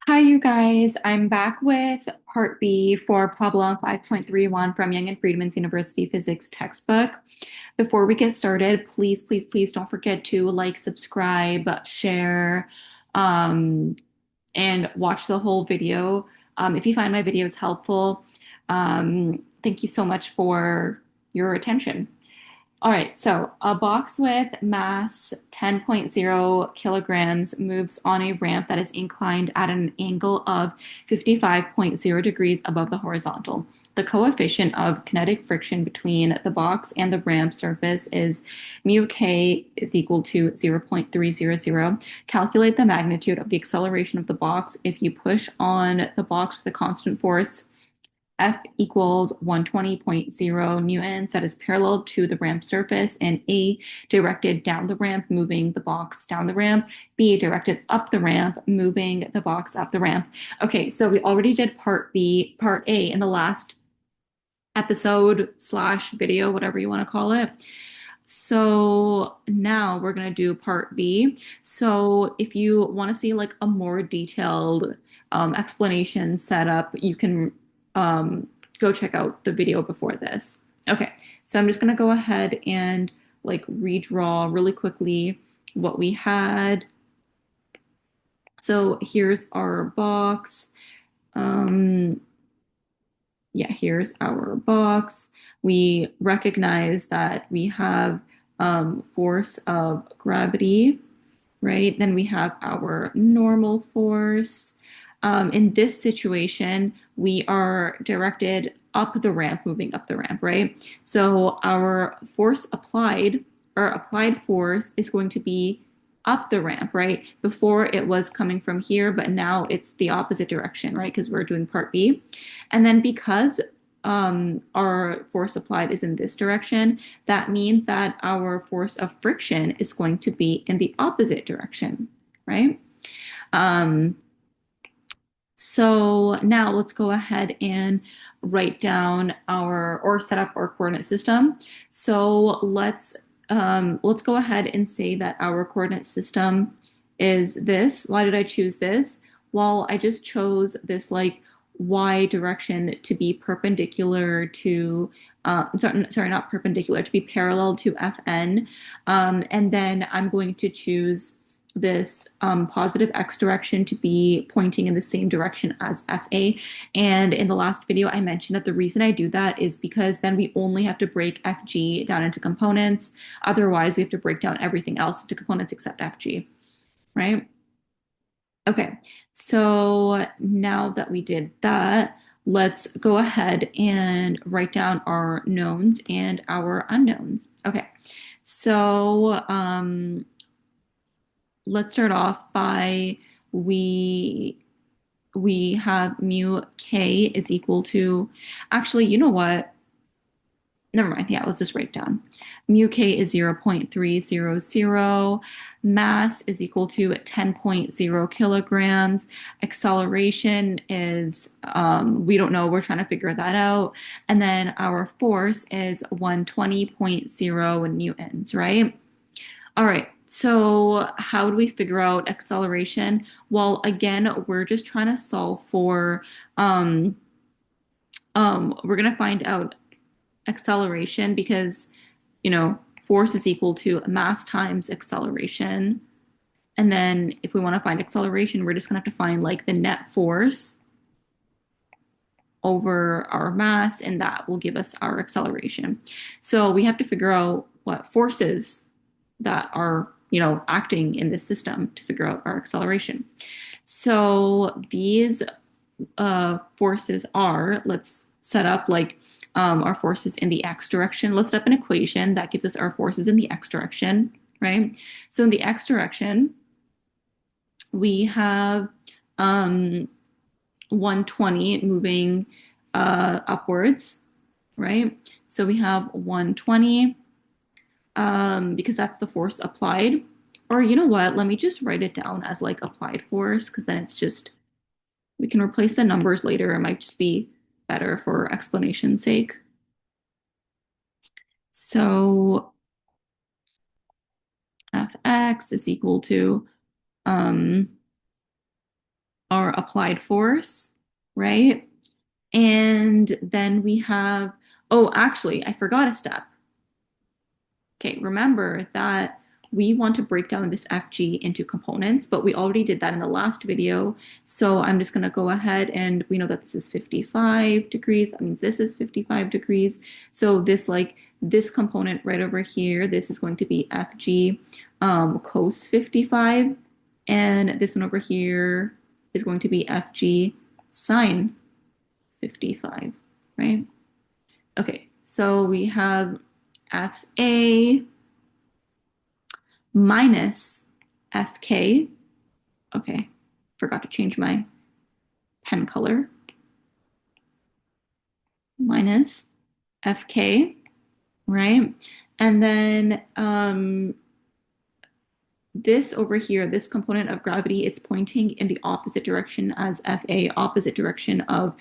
Hi, you guys. I'm back with part B for problem 5.31 from Young and Freedman's University Physics textbook. Before we get started, please, please, please don't forget to like, subscribe, share, um, and watch the whole video. If you find my videos helpful, thank you so much for your attention. All right, so a box with mass 10.0 kilograms moves on a ramp that is inclined at an angle of 55.0 degrees above the horizontal. The coefficient of kinetic friction between the box and the ramp surface is mu k is equal to 0.300. Calculate the magnitude of the acceleration of the box if you push on the box with a constant force F equals 120.0 newtons that is parallel to the ramp surface, and A directed down the ramp, moving the box down the ramp, B directed up the ramp, moving the box up the ramp. Okay, so we already did part B, part A in the last episode slash video, whatever you want to call it. So now we're going to do part B. So if you want to see like a more detailed explanation setup, you can um, go check out the video before this. Okay, so I'm just going to go ahead and like redraw really quickly what we had. So here's our box. Um, yeah, here's our box. We recognize that we have force of gravity, right? Then we have our normal force. In this situation, we are directed up the ramp, moving up the ramp, right? So our force applied, or applied force, is going to be up the ramp, right? Before it was coming from here, but now it's the opposite direction, right? Because we're doing part B. And then because our force applied is in this direction, that means that our force of friction is going to be in the opposite direction, right? Um, so now let's go ahead and write down our or set up our coordinate system. So let's go ahead and say that our coordinate system is this. Why did I choose this? Well, I just chose this like y direction to be perpendicular to sorry, not perpendicular, to be parallel to Fn. And then I'm going to choose this positive x direction to be pointing in the same direction as FA. And in the last video, I mentioned that the reason I do that is because then we only have to break FG down into components. Otherwise, we have to break down everything else into components except FG, right? Okay, so now that we did that, let's go ahead and write down our knowns and our unknowns. Okay, so let's start off by we we have mu k is equal to, actually, you know what? Never mind. Yeah, let's just write down. Mu k is 0.300. Mass is equal to 10.0 kilograms. Acceleration is, we don't know. We're trying to figure that out. And then our force is 120.0 newtons, right? All right. So how do we figure out acceleration? Well, again, we're just trying to solve for, we're going to find out acceleration because, force is equal to mass times acceleration. And then if we want to find acceleration, we're just going to have to find like the net force over our mass, and that will give us our acceleration. So we have to figure out what forces that are, acting in this system to figure out our acceleration. So these forces are, let's set up like our forces in the x direction. Let's set up an equation that gives us our forces in the x direction, right? So in the x direction, we have 120 moving upwards, right? So we have 120 because that's the force applied. Or you know what? Let me just write it down as like applied force because then it's just, we can replace the numbers later. It might just be better for explanation's sake. So Fx is equal to, um, our applied force, right? And then we have, oh, actually, I forgot a step. Okay, remember that we want to break down this FG into components, but we already did that in the last video. So I'm just going to go ahead, and we know that this is 55 degrees. That means this is 55 degrees. So this component right over here, this is going to be FG cos 55. And this one over here is going to be FG sine 55, right? Okay, so we have FA minus FK. Okay, forgot to change my pen color. Minus FK, right? And then this over here, this component of gravity, it's pointing in the opposite direction as FA, opposite direction of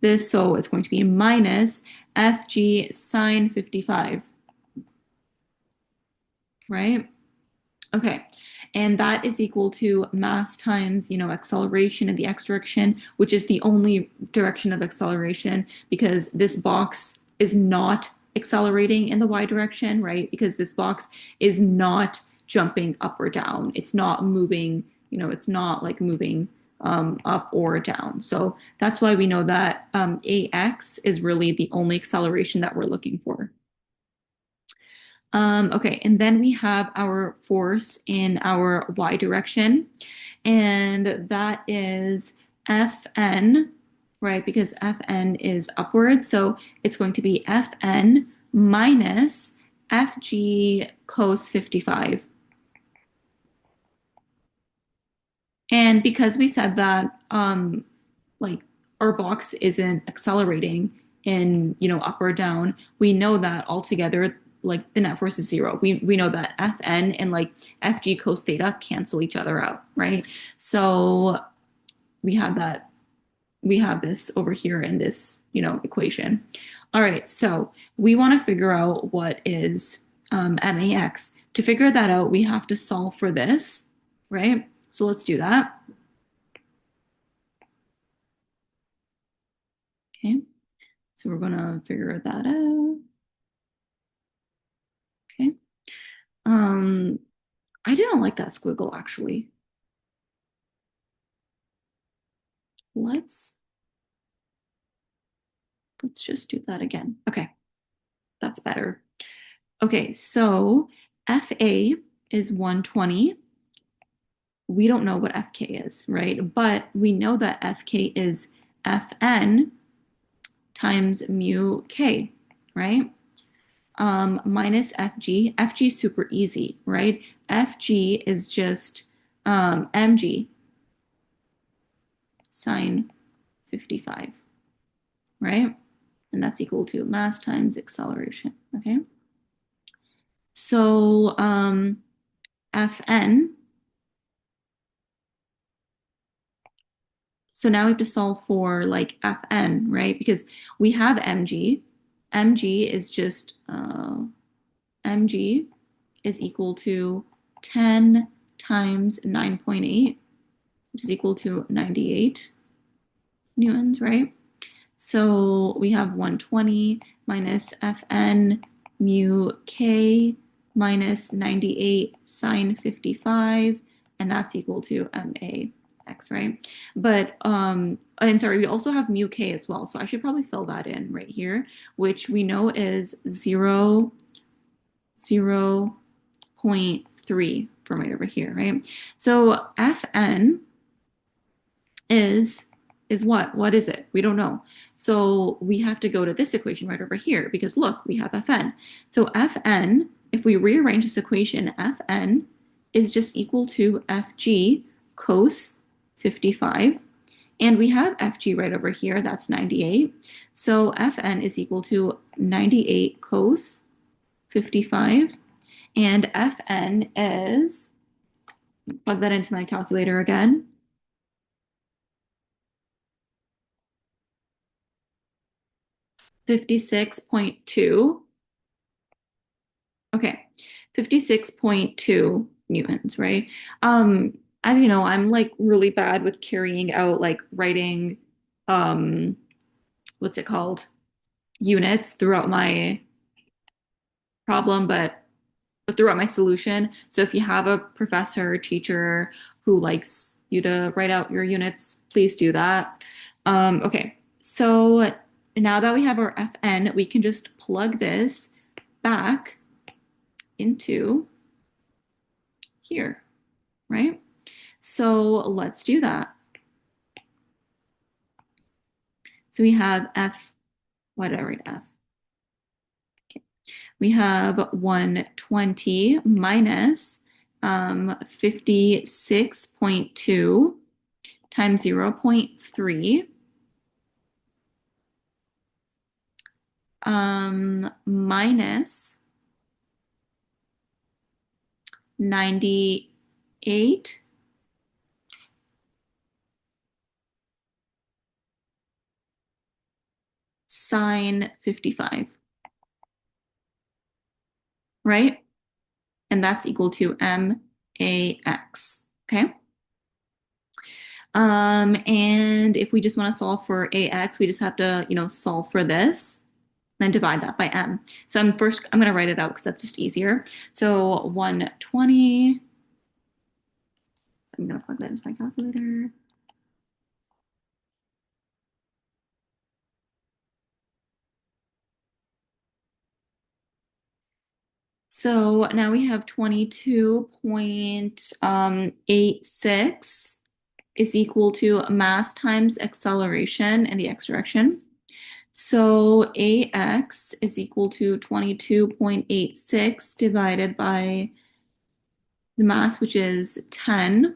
this. So it's going to be minus FG sine 55, right? Okay. And that is equal to mass times, acceleration in the x direction, which is the only direction of acceleration because this box is not accelerating in the y direction, right? Because this box is not jumping up or down. It's not moving, it's not like moving up or down. So that's why we know that AX is really the only acceleration that we're looking for. Okay, and then we have our force in our y direction, and that is Fn, right? Because Fn is upward, so it's going to be Fn minus Fg cos 55. And because we said that, like our box isn't accelerating in, up or down, we know that altogether, like the net force is zero. We know that Fn and like Fg cos theta cancel each other out, right? So we have that, we have this over here in this, equation. All right, so we want to figure out what is max. To figure that out, we have to solve for this, right? So let's do that. Okay, so we're gonna figure that out. Okay. Um, I didn't like that squiggle actually. Let's let's just do that again. Okay, that's better. Okay, so FA is 120. We don't know what FK is, right? But we know that FK is Fn times mu K, right? Minus FG. FG is super easy, right? FG is just mg sine 55, right? And that's equal to mass times acceleration, okay? So Fn, so now we have to solve for like Fn, right? Because we have mg. Mg is just, mg is equal to 10 times 9.8, which is equal to 98 newtons, right? So we have 120 minus Fn mu k minus 98 sine 55, and that's equal to max, right? But, and sorry, we also have mu k as well, so I should probably fill that in right here, which we know is 0.3 from right over here, right? So Fn is what? What is it? We don't know. So we have to go to this equation right over here because look, we have Fn. So Fn, if we rearrange this equation, Fn is just equal to Fg cos 55. And we have Fg right over here, that's 98. So Fn is equal to 98 cos 55. And Fn is, plug that into my calculator again, 56.2. Okay, 56.2 newtons, right? as you know, I'm like really bad with carrying out like writing, um, what's it called? Units throughout my problem, but throughout my solution. So if you have a professor or teacher who likes you to write out your units, please do that. Okay, so now that we have our Fn, we can just plug this back into here, right? So let's do that. So we have F, why did I write F? We have 120 minus 56.2 times 0.3 minus 98 sine 55, right? And that's equal to MAX, okay? And if we just want to solve for AX, we just have to, solve for this, then divide that by M. So I'm going to write it out because that's just easier. So 120, I'm going to plug that into my calculator. So now we have 22.86 is equal to mass times acceleration in the x direction. So AX is equal to 22.86 divided by the mass, which is 10,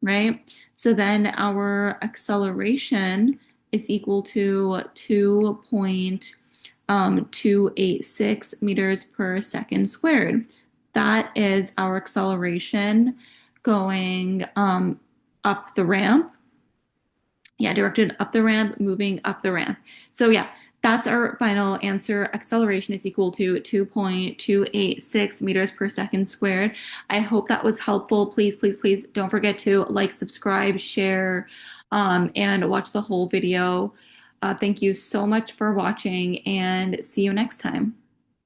right? So then our acceleration is equal to 2.286 meters per second squared. That is our acceleration going up the ramp. Yeah, directed up the ramp, moving up the ramp. So yeah, that's our final answer. Acceleration is equal to 2.286 meters per second squared. I hope that was helpful. Please, please, please don't forget to like, subscribe, share, and watch the whole video. Thank you so much for watching and see you next time.